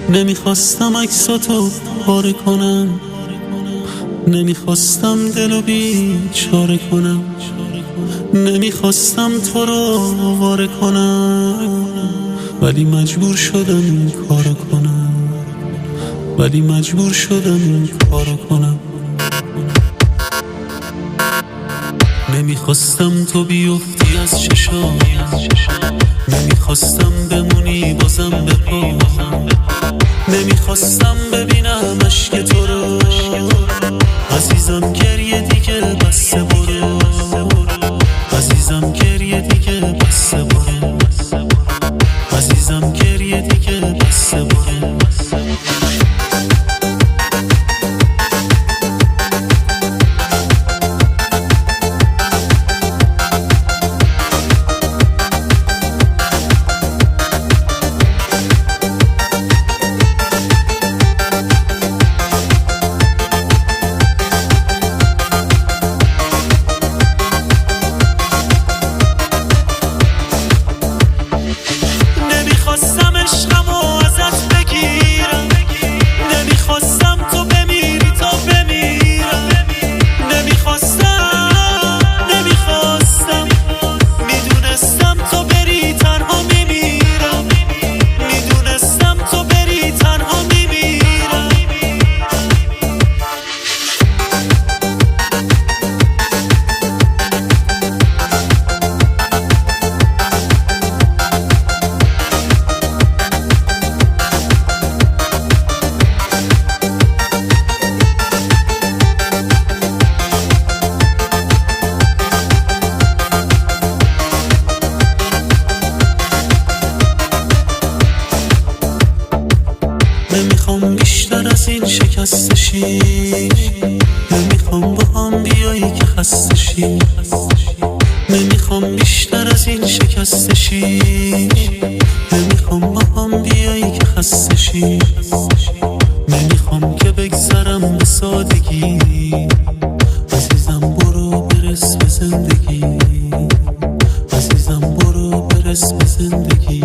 نمیخواستم عکساتو پاره کنم، نمیخواستم دلو بیچاره کنم، نمیخواستم تو رو آواره کنم، ولی مجبور شدم این کارو کنم، ولی مجبور شدم این کارو کنم. نمیخواستم تو بیفتی از چشام، نمیخواستم بمونی بازم به پا، نمیخواستم ببینم اشک تو رو. عزیزم گریه دیگه بسه برو، عزیزم گریه دیگه بسه برو، عزیزم گریه دیگه بسه برو. نمیخواستم عشقمو ازت بگیرم، نمیخواستم تو بمیری تا بمیرم، نمیخواستم میدونستم تو بری تنها میمیرم، میدونستم تو بری تنها میمیرم. نمیخوام بیشتر از این شکسته شی، نمیخوام با هم بیایی که خسته شی، نمیخوام بیشتر از این شکسته شی، نمیخوام با هم بیایی که خسته شی، نمیخوام که بگذرم به سادگی. عزیزم برو برس به زندگی، عزیزم برو برس به زندگی.